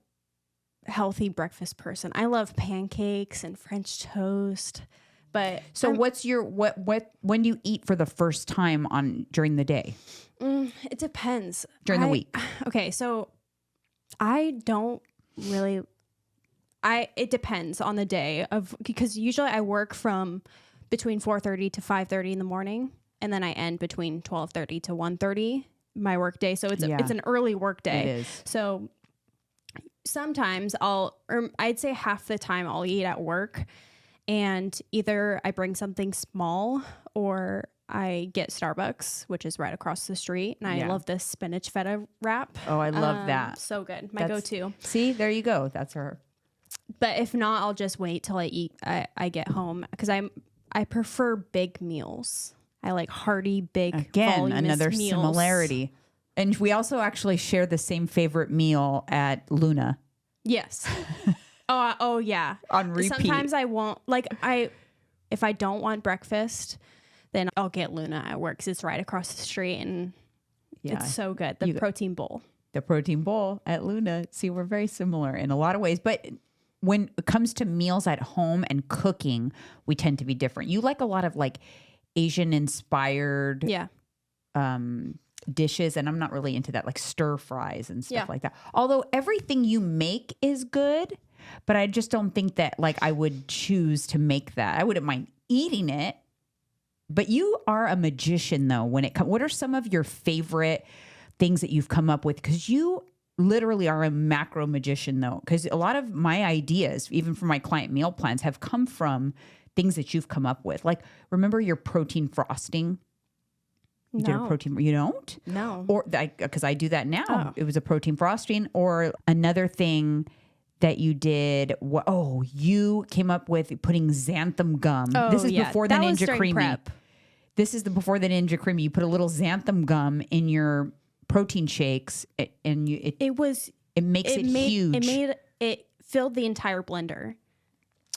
healthy breakfast person. I love pancakes and French toast. But so what's your when do you eat for the first time during the day? It depends. During the week. Okay, so I don't really it depends on the day because usually I work from between 4:30 to 5:30 in the morning. And then I end between 12:30 to 1:30 my work day. So it's an early work day. It is. So sometimes I'd say half the time I'll eat at work and either I bring something small or I get Starbucks, which is right across the street. And I love this spinach feta wrap. Oh, I love that. So good. My go-to. See, there you go. That's her. But if not, I'll just wait till I get home because I prefer big meals. I like hearty, big, again, another meals. similarity. And we also actually share the same favorite meal at Luna. Yes. Oh yeah. On repeat. Sometimes I won't if I don't want breakfast, then I'll get Luna at work because it's right across the street and it's so good. The protein bowl. The protein bowl at Luna. See, we're very similar in a lot of ways, but when it comes to meals at home and cooking, we tend to be different. You like a lot of like Asian inspired dishes, and I'm not really into that, like stir fries and stuff like that. Although everything you make is good, but I just don't think that like I would choose to make that. I wouldn't mind eating it, but you are a magician though. What are some of your favorite things that you've come up with? Because you literally are a macro magician though. Because a lot of my ideas, even for my client meal plans, have come from things that you've come up with. Like, remember your protein frosting? You did a protein, you don't? No. Or because I do that now. Oh. It was a protein frosting. Or another thing that you did. You came up with putting xanthan gum. Oh, this is before the that Ninja Creamy. Prep. This is the before the Ninja Creamy. You put a little xanthan gum in your protein shakes, and it makes it huge. It filled the entire blender.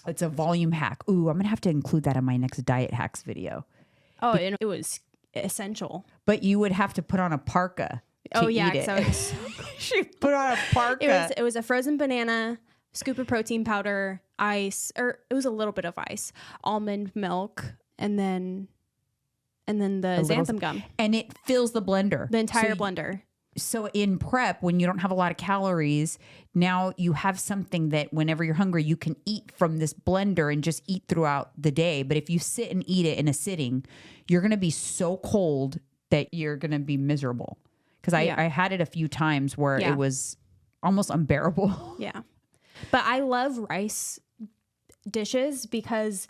It's a volume hack. Ooh, I'm gonna have to include that in my next diet hacks video. Oh, and it was essential. But you would have to put on a parka. To eat it. So She put on a parka. It was a frozen banana, scoop of protein powder, ice, or it was a little bit of ice, almond milk, and then the xanthan gum. And it fills the blender. The entire blender. So in prep, when you don't have a lot of calories, now you have something that whenever you're hungry, you can eat from this blender and just eat throughout the day. But if you sit and eat it in a sitting, you're going to be so cold that you're going to be miserable. Because I had it a few times where it was almost unbearable. Yeah. But I love rice dishes because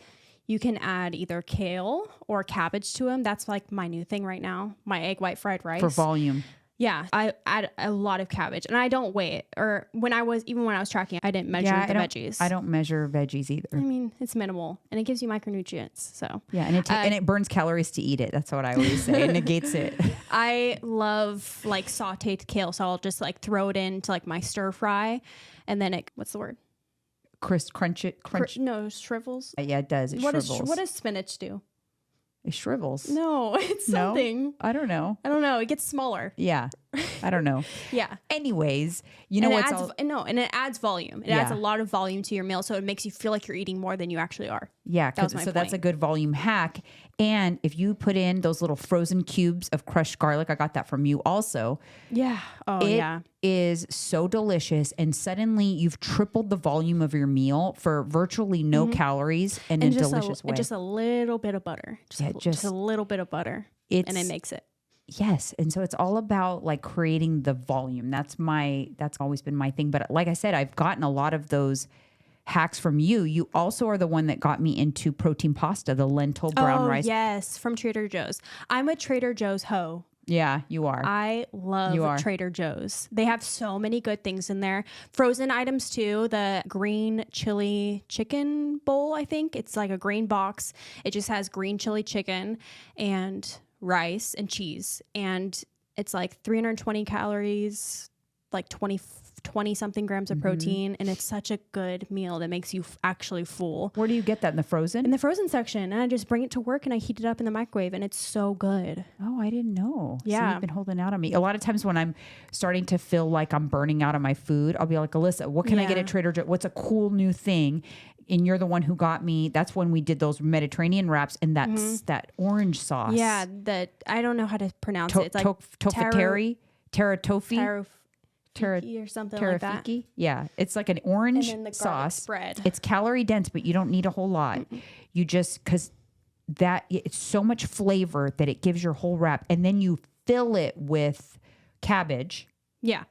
you can add either kale or cabbage to them. That's like my new thing right now. My egg white fried rice. For volume. Yeah, I add a lot of cabbage, and I don't weigh it. Or when I was tracking, I didn't measure the veggies. I don't measure veggies either. I mean, it's minimal, and it gives you micronutrients. So yeah, and it burns calories to eat it. That's what I always say. It negates it. I love like sautéed kale, so I'll just like throw it into like my stir fry, and then what's the word? Crunch it. No, shrivels. Yeah, it does. It shrivels. What does spinach do? It shrivels. No, it's something. No? I don't know. It gets smaller. Yeah. I don't know. Yeah. Anyways, you know what's and it adds volume. It adds a lot of volume to your meal, so it makes you feel like you're eating more than you actually are. Yeah, that's a good volume hack. And if you put in those little frozen cubes of crushed garlic, I got that from you also. Yeah. Oh, it is so delicious, and suddenly you've tripled the volume of your meal for virtually no calories and in a delicious way. And just a little bit of butter. Just a little bit of butter. And it makes it. Yes. And so it's all about like creating the volume. That's always been my thing. But like I said, I've gotten a lot of those hacks from you. You also are the one that got me into protein pasta, the lentil brown rice. Yes, from Trader Joe's. I'm a Trader Joe's hoe. Yeah, you are. I love Trader Joe's. They have so many good things in there. Frozen items too. The green chili chicken bowl, I think. It's like a green box. It just has green chili chicken and rice and cheese. And it's like 320 calories, like 20 something grams of protein, and it's such a good meal that makes you actually full. Where do you get that? In the frozen? In the frozen section. And I just bring it to work and I heat it up in the microwave, and it's so good. Oh, I didn't know. Yeah. So you've been holding out on me. A lot of times when I'm starting to feel like I'm burning out on my food, I'll be like, Alyssa, what can I get at Trader Joe's? What's a cool new thing? And you're the one who got me. That's when we did those Mediterranean wraps, and that's that orange sauce. Yeah, I don't know how to pronounce it. It's like Tofiteri, teratofi. Or something like that. Yeah, it's like an orange and then the sauce. Spread. It's calorie dense, but you don't need a whole lot. You just because it's so much flavor that it gives your whole wrap, and then you fill it with cabbage. Yeah,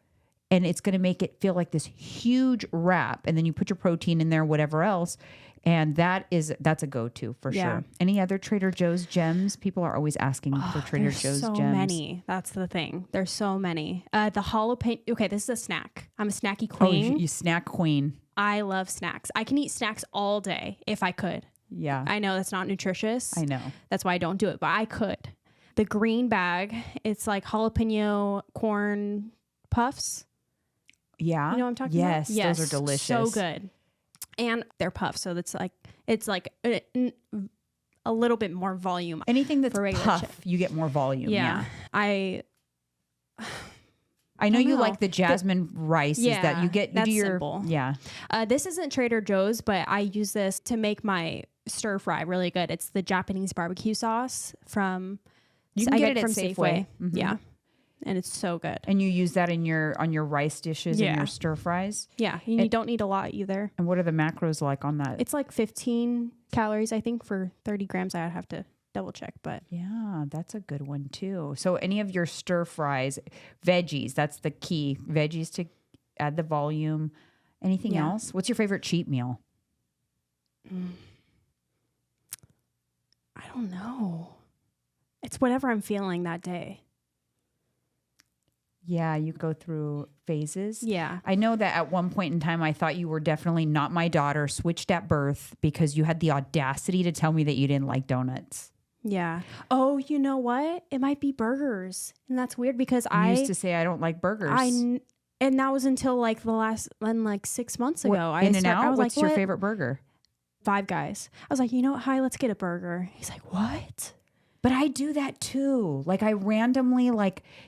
and it's going to make it feel like this huge wrap, and then you put your protein in there, whatever else. And that's a go-to for sure. Any other Trader Joe's gems? People are always asking for Trader Joe's so gems. So many. That's the thing. There's so many. The jalapeno. Okay, this is a snack. I'm a snacky queen. Oh, you snack queen. I love snacks. I can eat snacks all day if I could. Yeah. I know that's not nutritious. I know. That's why I don't do it, but I could. The green bag, it's like jalapeno corn puffs. Yeah. You know what I'm talking about? Yes, those are delicious. So good. And they're puffs, so it's like a little bit more volume. Anything that's puff, you get more volume. Yeah. I know you like the jasmine rice. Yeah, is that you get that's your simple. Yeah. This isn't Trader Joe's, but I use this to make my stir fry really good. It's the Japanese barbecue sauce from. You can get it from Safeway. Mm-hmm. Yeah. And it's so good. And you use that on your rice dishes and your stir fries? Yeah. And you don't need a lot either. And what are the macros like on that? It's like 15 calories, I think, for 30 grams. I'd have to double check, but. Yeah, that's a good one too. So any of your stir fries, veggies, that's the key. Veggies to add the volume. Anything else? What's your favorite cheat meal? I don't know. It's whatever I'm feeling that day. Yeah, you go through phases. Yeah. I know that at one point in time, I thought you were definitely not my daughter, switched at birth because you had the audacity to tell me that you didn't like donuts. Yeah. Oh, you know what? It might be burgers. And that's weird because I used to say I don't like burgers. And that was until like 6 months ago. In-N-Out? What's your what? favorite burger? Five Guys. I was like, you know what? Hi, let's get a burger. He's like, what? But I do that too. Like I randomly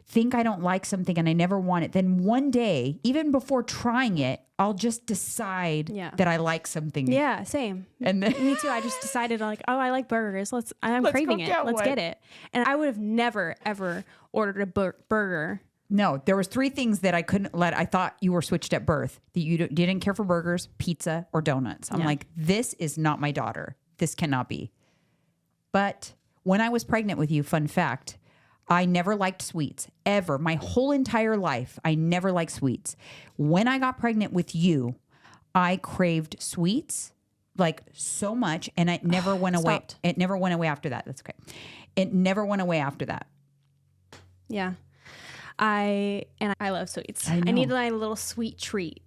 think I don't like something and I never want it. Then one day, even before trying it, I'll just decide that I like something. Yeah, same. And then me too. I just decided oh, I like burgers. I'm craving it. Let's get it. And I would have never ever ordered a burger. No, there was 3 things that I couldn't let. I thought you were switched at birth. That you didn't care for burgers, pizza, or donuts. I'm like, this is not my daughter. This cannot be. But when I was pregnant with you, fun fact, I never liked sweets ever. My whole entire life, I never liked sweets. When I got pregnant with you, I craved sweets so much, and it never went away. It never went away after that. That's okay. It never went away after that. Yeah. I love sweets. I need my little sweet treat.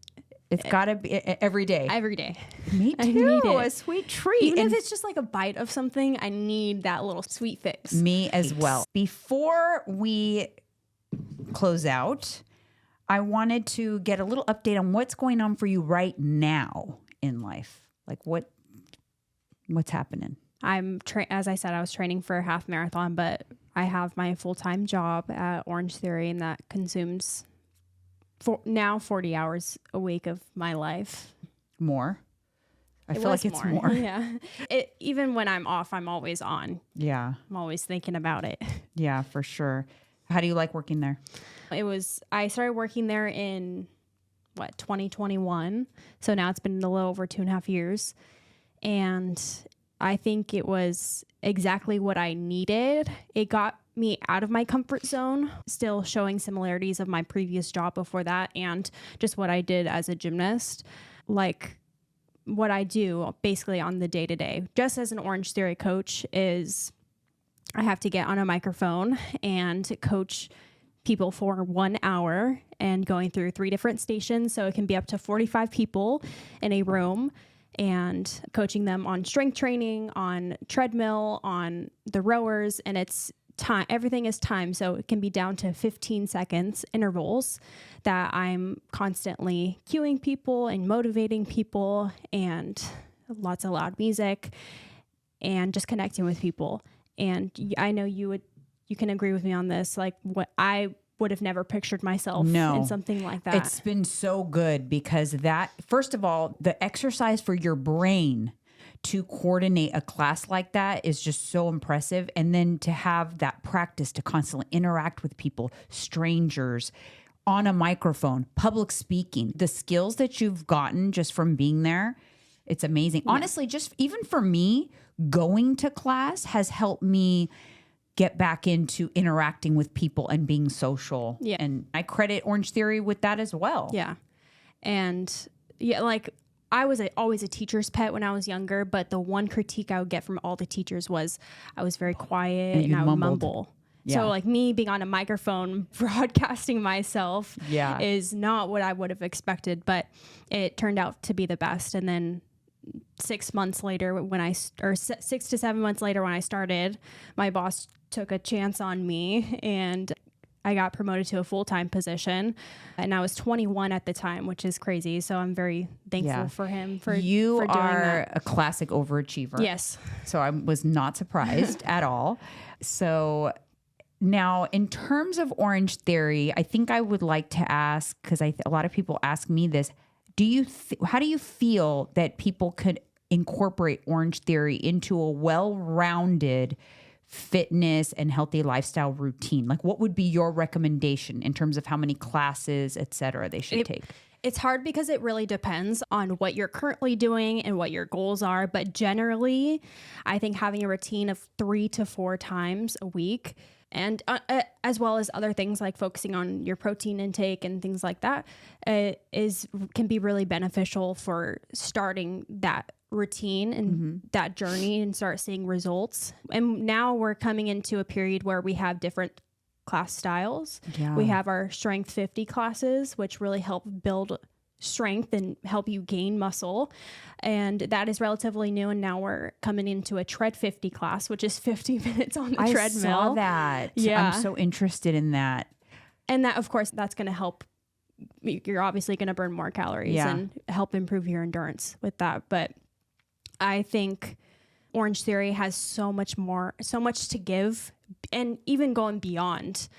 It's got to be every day. Every day. Me too. I need it. A sweet treat. Even if it's just like a bite of something, I need that little sweet fix. Me as well. Before we close out, I wanted to get a little update on what's going on for you right now in life. Like what's happening? As I said, I was training for a half marathon, but I have my full-time job at Orange Theory, and that consumes 40 hours a week of my life. More? I feel like it's more. Yeah. Even when I'm off, I'm always on. Yeah. I'm always thinking about it. Yeah, for sure. How do you like working there? I started working there in 2021. So now it's been a little over 2.5 years. And I think it was exactly what I needed. It got me out of my comfort zone, still showing similarities of my previous job before that and just what I did as a gymnast. Like what I do basically on the day-to-day, just as an Orange Theory coach, is I have to get on a microphone and coach people for 1 hour and going through 3 different stations. So it can be up to 45 people in a room, and coaching them on strength training, on treadmill, on the rowers, and it's time. Everything is time. So it can be down to 15 seconds intervals that I'm constantly cueing people and motivating people, and lots of loud music and just connecting with people. And I know you can agree with me on this. Like what I would have never pictured myself in something like that. It's been so good because first of all, the exercise for your brain to coordinate a class like that is just so impressive. And then to have that practice to constantly interact with people, strangers, on a microphone, public speaking, the skills that you've gotten just from being there, it's amazing. Yeah. Honestly, just even for me, going to class has helped me get back into interacting with people and being social. Yeah. And I credit Orange Theory with that as well. Yeah. And I was always a teacher's pet when I was younger, but the one critique I would get from all the teachers was I was very quiet and I would mumble. Yeah. So me being on a microphone broadcasting myself is not what I would have expected, but it turned out to be the best. And then 6 months later, 6 to 7 months later when I started, my boss took a chance on me and I got promoted to a full-time position, and I was 21 at the time, which is crazy. So I'm very thankful for him for doing that. A classic overachiever. Yes. So I was not surprised at all. So now in terms of Orange Theory, I think I would like to ask, because a lot of people ask me this, how do you feel that people could incorporate Orange Theory into a well-rounded fitness and healthy lifestyle routine? Like, what would be your recommendation in terms of how many classes, et cetera, they should take? It's hard because it really depends on what you're currently doing and what your goals are. But generally, I think having a routine of 3 to 4 times a week, and as well as other things like focusing on your protein intake and things like that, can be really beneficial for starting that routine and that journey and start seeing results. And now we're coming into a period where we have different class styles. Yeah. We have our Strength 50 classes, which really help build strength and help you gain muscle. And that is relatively new. And now we're coming into a Tread 50 class, which is 50 minutes on the treadmill. I saw that. Yeah. I'm so interested in that. And that, of course, that's going to help. You're obviously going to burn more calories and help improve your endurance with that. But I think Orange Theory has so much to give, and even going beyond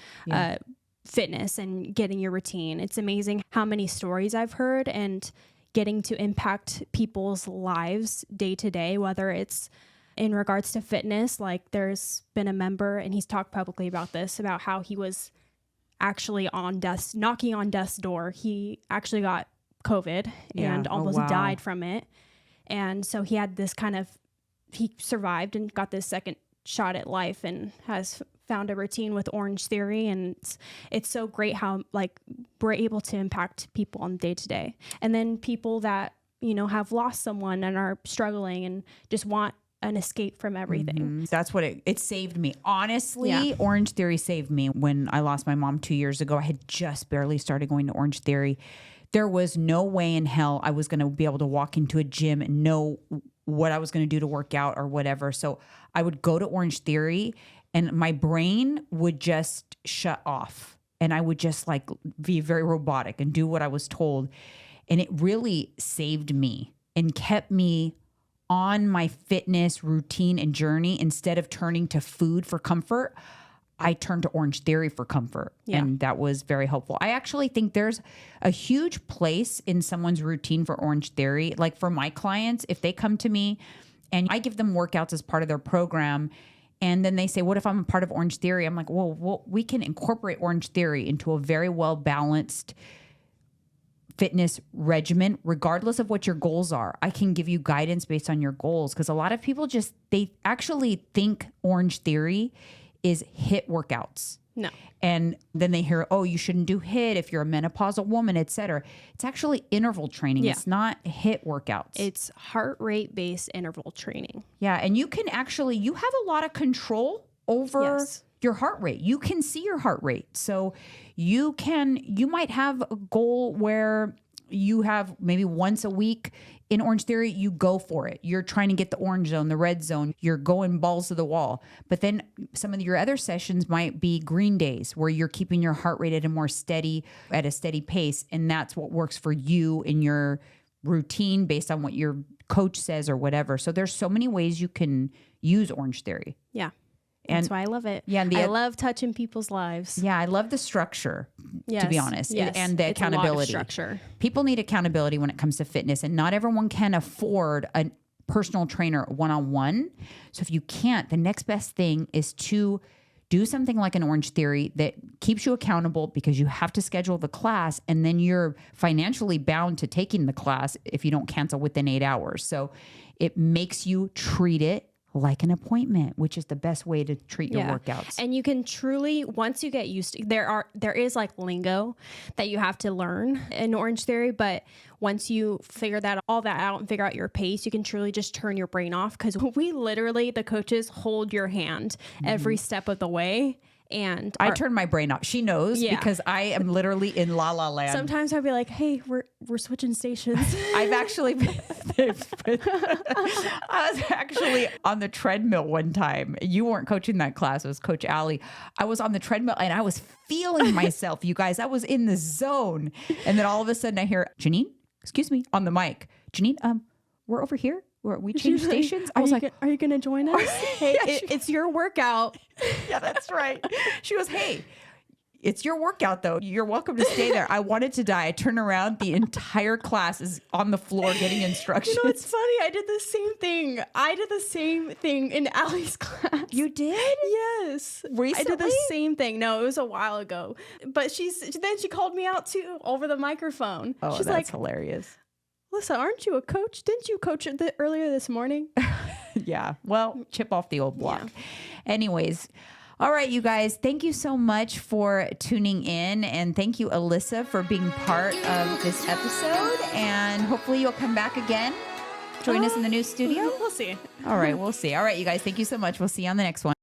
fitness and getting your routine. It's amazing how many stories I've heard and getting to impact people's lives day to day, whether it's in regards to fitness. Like there's been a member, and he's talked publicly about this, about how he was actually knocking on death's door. He actually got COVID and almost died from it. And so he had this he survived and got this second shot at life and has found a routine with Orange Theory. And it's so great how like we're able to impact people on day to day. And then people that, have lost someone and are struggling and just want an escape from everything. Mm-hmm. That's what it saved me. Honestly, Orange Theory saved me. When I lost my mom 2 years ago, I had just barely started going to Orange Theory. There was no way in hell I was going to be able to walk into a gym and know what I was going to do to work out or whatever. So I would go to Orange Theory and my brain would just shut off and I would just like be very robotic and do what I was told. And it really saved me and kept me on my fitness routine and journey. Instead of turning to food for comfort, I turned to Orange Theory for comfort. Yeah. And that was very helpful. I actually think there's a huge place in someone's routine for Orange Theory. Like for my clients, if they come to me and I give them workouts as part of their program, and then they say, what if I'm a part of Orange Theory? I'm like, well, we can incorporate Orange Theory into a very well-balanced fitness regimen, regardless of what your goals are. I can give you guidance based on your goals. Because a lot of people they actually think Orange Theory is HIIT workouts. No. And then they hear, oh, you shouldn't do HIIT if you're a menopausal woman, et cetera. It's actually interval training. Yeah. It's not HIIT workouts. It's heart rate based interval training. Yeah. And you have a lot of control over your heart rate. You can see your heart rate. So you might have a goal where you have maybe once a week in Orange Theory, you go for it. You're trying to get the orange zone, the red zone. You're going balls to the wall. But then some of your other sessions might be green days where you're keeping your heart rate at a steady pace. And that's what works for you in your routine based on what your coach says or whatever. So there's so many ways you can use Orange Theory. Yeah. That's why I love it. Yeah, I love touching people's lives. Yeah, I love the structure, to be honest, and the accountability. A lot of structure. People need accountability when it comes to fitness, and not everyone can afford a personal trainer one-on-one. So if you can't, the next best thing is to do something like an Orange Theory that keeps you accountable, because you have to schedule the class, and then you're financially bound to taking the class if you don't cancel within 8 hours. So it makes you treat it like an appointment, which is the best way to treat your workouts. And you can truly, once you get used to, there is like lingo that you have to learn in Orange Theory, but once you figure all that out and figure out your pace, you can truly just turn your brain off, because we literally, the coaches hold your hand every step of the way. And I turn my brain off. She knows, because I am literally in la la land. Sometimes I'll be like, hey, we're switching stations. I've actually I was actually on the treadmill one time. You weren't coaching that class. It was Coach Allie. I was on the treadmill and I was feeling myself, you guys. I was in the zone. And then all of a sudden I hear, Janine, excuse me, on the mic. Janine, we're over here. We changed stations. I was like, are you going to join us? Hey, it's your workout. Yeah, that's right. She goes, hey, it's your workout though. You're welcome to stay there. I wanted to die. I turn around. The entire class is on the floor getting instructions. It's funny. I did the same thing in Allie's class. You did? Yes. Recently? I did the same thing. No, it was a while ago. But then she called me out too over the microphone. Oh, She's that's hilarious. Alyssa, aren't you a coach? Didn't you coach earlier this morning? Yeah. Well, chip off the old block. Yeah. Anyways. All right, you guys. Thank you so much for tuning in. And thank you, Alyssa, for being part of this episode. And hopefully you'll come back again. Join us in the new studio. We'll see. All right. We'll see. All right, you guys. Thank you so much. We'll see you on the next one.